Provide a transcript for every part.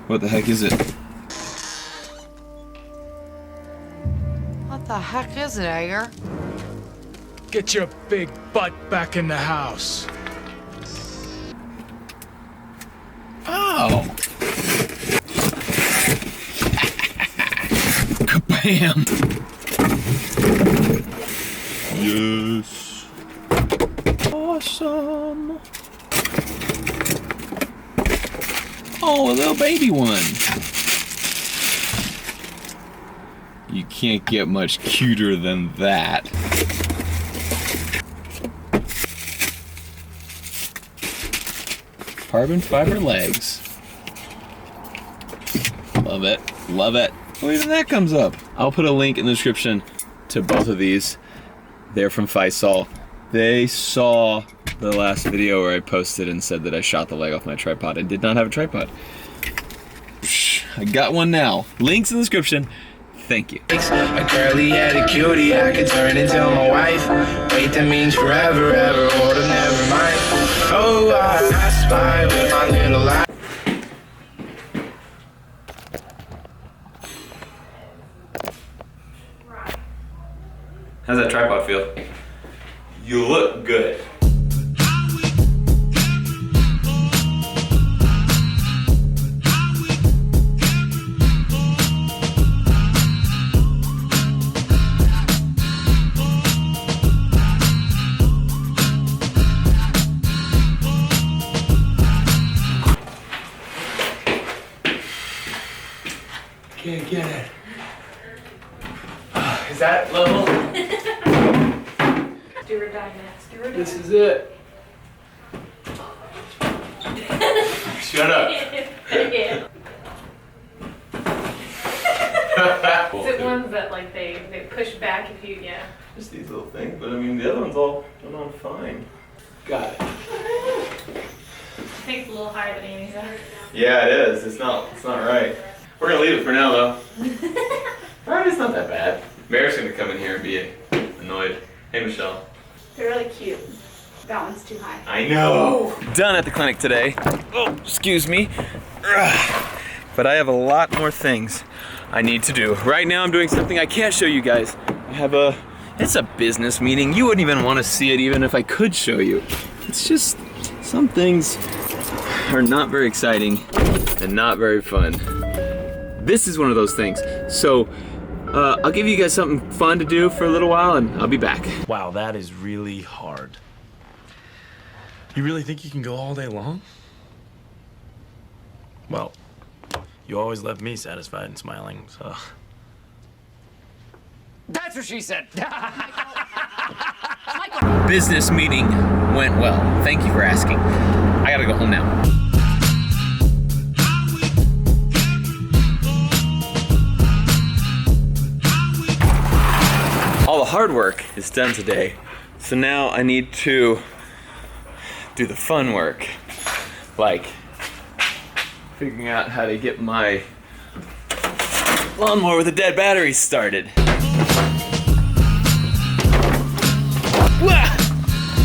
What the heck is it? What the heck is it, Edgar? Get your big butt back in the house. Oh! Kabam! Yes! Awesome! Oh, a little baby one! You can't get much cuter than that. Carbon fiber legs. Love it. Love it. Oh, even that comes up. I'll put a link in the description to both of these. They're from Faisal. They saw the last video where I posted and said that I shot the leg off my tripod. I did not have a tripod. I got one now. Links in the description. Thank you. A curly headed cutie, I could turn into my wife. Wait, that means forever, ever, or to never mind. Oh, I spy with my little eye. How's that tripod feel? You look good. Can't get it. Is that level? Do or die next. Do or die. This is it. Shut up. Yeah. Is it ones that like they push back if you Just these little things, but I mean the other one's all went on fine. Got it. I think it's a little higher than Amy's. Yeah, it is. It's not right. We're gonna leave it for now though. Alright, it's not that bad. Mary's gonna come in here and be annoyed. Hey Michelle. They're really cute. That one's too high. I know. Done at the clinic today. Oh, excuse me. But I have a lot more things I need to do. Right now I'm doing something I can't show you guys. It's a business meeting. You wouldn't even want to see it even if I could show you. It's just, some things are not very exciting and not very fun. This is one of those things. So, I'll give you guys something fun to do for a little while and I'll be back. Wow, that is really hard. You really think you can go all day long? Well, you always left me satisfied and smiling, so. That's what she said. Business meeting went well. Thank you for asking. I gotta go home now. All the hard work is done today. So now I need to do the fun work. Like figuring out how to get my lawnmower with the dead batteries started. Wah!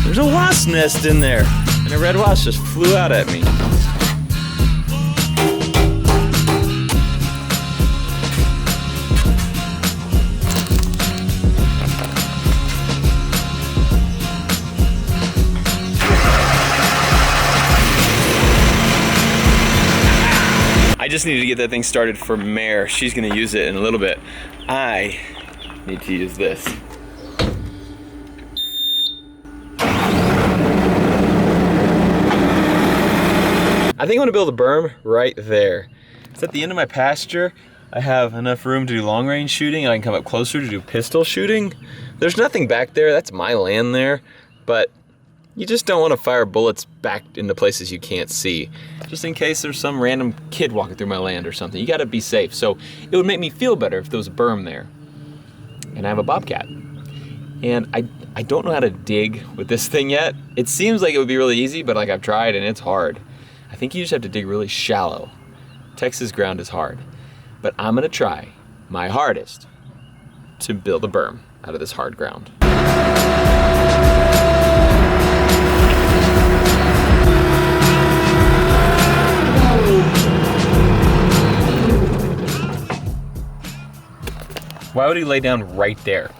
There's a wasp nest in there, and a red wasp just flew out at me. I just need to get that thing started for Mare. She's gonna use it in a little bit. I need to use this. I think I'm gonna build a berm right there. It's at the end of my pasture. I have enough room to do long range shooting and I can come up closer to do pistol shooting. There's nothing back there, that's my land there, but you just don't want to fire bullets back into places you can't see. Just in case there's some random kid walking through my land or something. You gotta be safe. So it would make me feel better if there was a berm there. And I have a bobcat. And I don't know how to dig with this thing yet. It seems like it would be really easy, but like I've tried and it's hard. I think you just have to dig really shallow. Texas ground is hard. But I'm gonna try my hardest to build a berm out of this hard ground. Why would he lay down right there?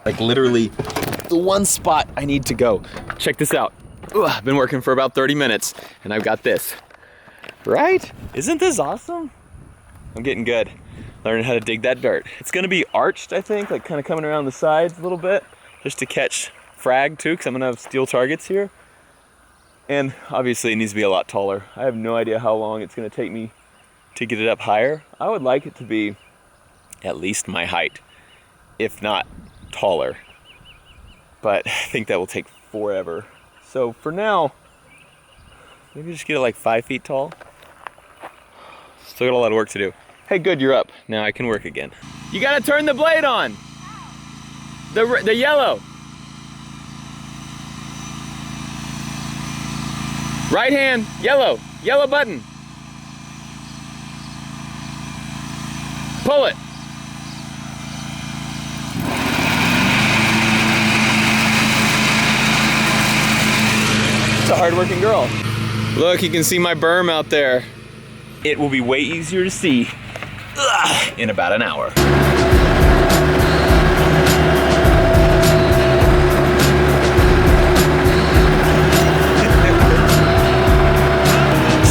Like literally the one spot I need to go. Check this out. Ugh, I've been working for about 30 minutes and I've got this. Right? Isn't this awesome? I'm getting good. Learning how to dig that dirt. It's gonna be arched, I think, like kind of coming around the sides a little bit, just to catch frag too, because I'm gonna have steel targets here. And obviously it needs to be a lot taller. I have no idea how long it's gonna take me to get it up higher. I would like it to be at least my height, if not taller. But I think that will take forever. So for now, maybe just get it like 5 feet tall. Still got a lot of work to do. Hey, good, you're up. Now I can work again. You gotta turn the blade on. The yellow. Right hand, yellow button. Pull it. It's a hard-working girl. Look, you can see my berm out there. It will be way easier to see in about an hour.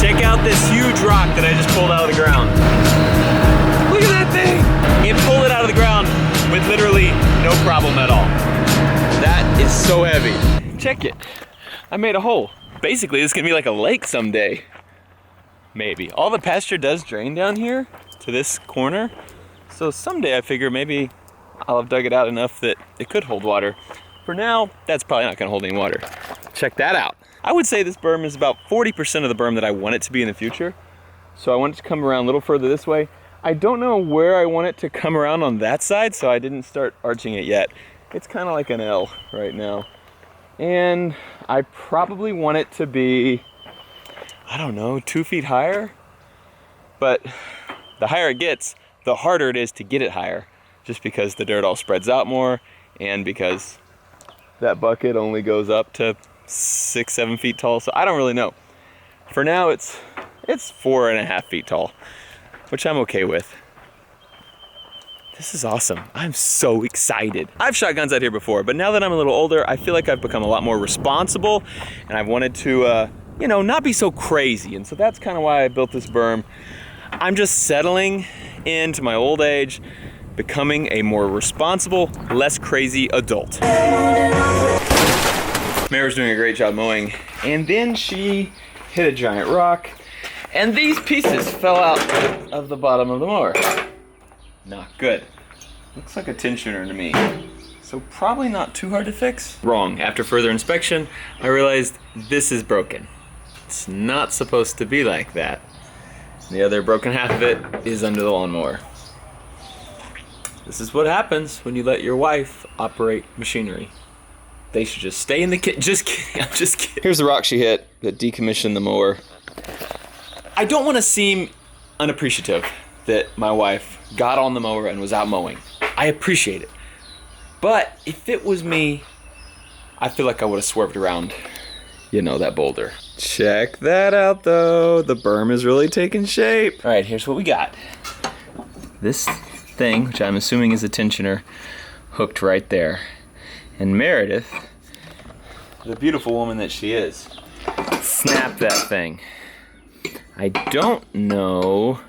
Check out this huge rock that I just pulled out of the ground. Look at that thing! It pulled it out of the ground with literally no problem at all. That is so heavy. Check it. I made a hole. Basically, this is gonna be like a lake someday. Maybe. All the pasture does drain down here to this corner. So someday I figure maybe I'll have dug it out enough that it could hold water. For now, that's probably not gonna hold any water. Check that out. I would say this berm is about 40% of the berm that I want it to be in the future. So I want it to come around a little further this way. I don't know where I want it to come around on that side, so I didn't start arching it yet. It's kind of like an L right now. And I probably want it to be, I don't know, 2 feet higher. But the higher it gets, the harder it is to get it higher, just because the dirt all spreads out more and because that bucket only goes up to 6-7 feet tall. So I don't really know. For now, it's 4.5 feet tall, which I'm okay with. This is awesome. I'm so excited. I've shot guns out here before, but now that I'm a little older, I feel like I've become a lot more responsible, and I've wanted to, you know, not be so crazy. And so that's kind of why I built this berm. I'm just settling into my old age, becoming a more responsible, less crazy adult. Mary's doing a great job mowing, and then she hit a giant rock, and these pieces fell out of the bottom of the mower. Not good. Looks like a tensioner to me. So probably not too hard to fix. Wrong. After further inspection, I realized this is broken. It's not supposed to be like that. The other broken half of it is under the lawnmower. This is what happens when you let your wife operate machinery. They should just stay in the kitchen. Just kidding, I'm just kidding. Here's the rock she hit that decommissioned the mower. I don't want to seem unappreciative that my wife got on the mower and was out mowing. I appreciate it. But if it was me, I feel like I would have swerved around, you know, that boulder. Check that out though. The berm is really taking shape. All right, here's what we got. This thing, which I'm assuming is a tensioner, hooked right there. And Meredith, the beautiful woman that she is, snapped that thing. I don't know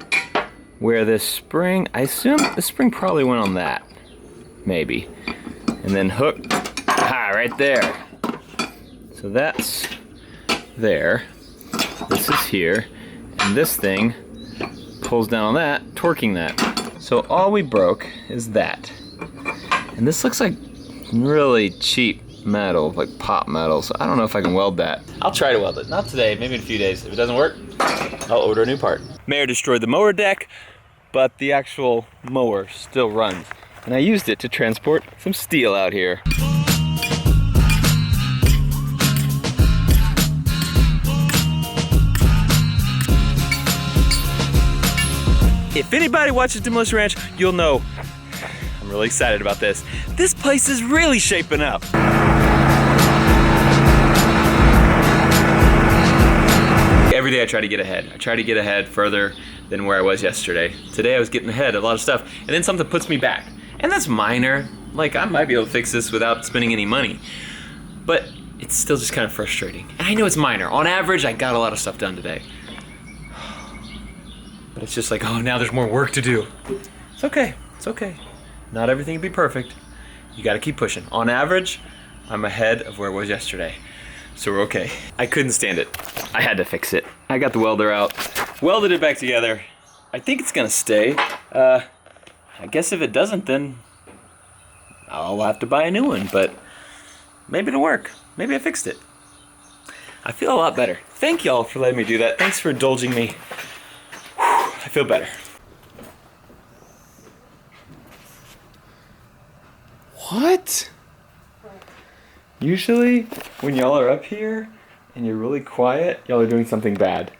where this spring, I assume the spring probably went on that, maybe. And then hooked, right there. So that's there, this is here, and this thing pulls down on that, torquing that. So all we broke is that. And this looks like really cheap metal, like pop metal, so I don't know if I can weld that. I'll try to weld it, not today, maybe in a few days. If it doesn't work, I'll order a new part. Mayor destroyed the mower deck, but the actual mower still runs. And I used it to transport some steel out here. If anybody watches Demolition Ranch, you'll know I'm really excited about this. This place is really shaping up. Every day I try to get ahead. I try to get ahead further than where I was yesterday. Today I was getting ahead of a lot of stuff, and then something puts me back. And that's minor. Like, I might be able to fix this without spending any money. But it's still just kind of frustrating. And I know it's minor. On average, I got a lot of stuff done today. But it's just like, oh, now there's more work to do. It's okay. It's okay. Not everything can be perfect. You gotta keep pushing. On average, I'm ahead of where I was yesterday. So we're okay. I couldn't stand it. I had to fix it. I got the welder out, welded it back together. I think it's gonna stay. I guess if it doesn't, then I'll have to buy a new one, but maybe it'll work. Maybe I fixed it. I feel a lot better. Thank y'all for letting me do that. Thanks for indulging me. Whew, I feel better. What? Usually, when y'all are up here and you're really quiet, y'all are doing something bad.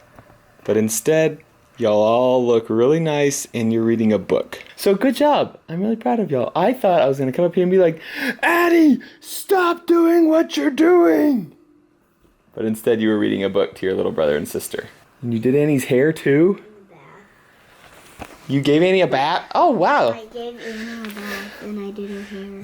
But instead, y'all all look really nice and you're reading a book. So good job. I'm really proud of y'all. I thought I was gonna come up here and be like, Addie, stop doing what you're doing. But instead, you were reading a book to your little brother and sister. And you did Annie's hair too? You gave Annie a bath? Oh, wow. I gave Annie a bath and I did her hair.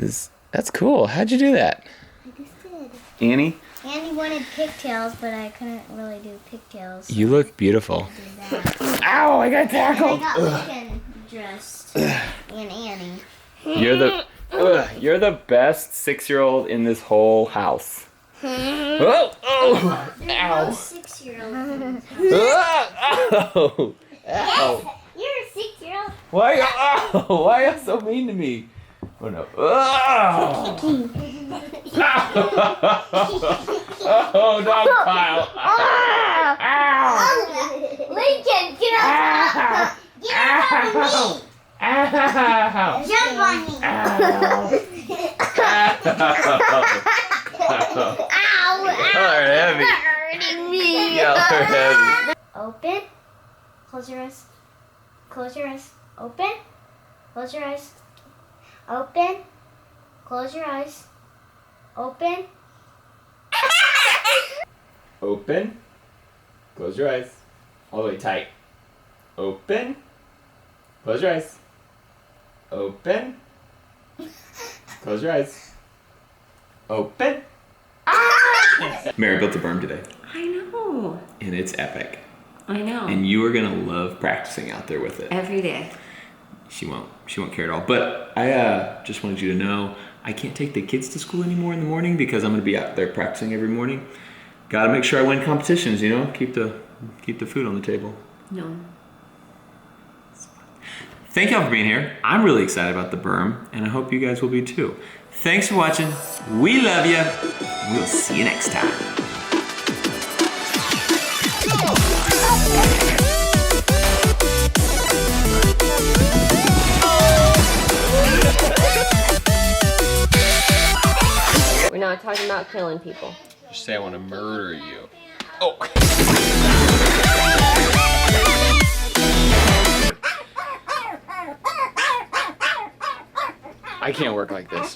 That's cool. How'd you do that? I just did. Annie? Annie wanted pigtails, but I couldn't really do pigtails. You look beautiful. I did that. Ow, I got tackled. And I got Lincoln dressed. And Annie. You're the best 6-year-old in this whole house. Oh, oh, ow. 6-year-old. Oh, ow. You're a 6-year-old. Why are you so mean to me? Oh no. Oh, oh, dog pile. Ow! Lincoln, get off! Get off of me! Ow. Jump on me! Ow! Y'all are heavy. Hurting me! Y'all are heavy. Open. Close your eyes. Close your eyes. Open. Close your eyes. Open. Close your eyes. Open. Open. Close your eyes. All the way tight. Open. Close your eyes. Open. Close your eyes. Open. Mary built a berm today. I know. And it's epic. I know. And you are gonna love practicing out there with it. Every day. She won't care at all. But I just wanted you to know I can't take the kids to school anymore in the morning because I'm gonna be out there practicing every morning. Gotta make sure I win competitions, you know? Keep the food on the table. No. Thank y'all for being here. I'm really excited about the berm, and I hope you guys will be too. Thanks for watching. We love you. We'll see you next time. We're not talking about killing people. Just say I want to murder you. Oh. I can't work like this.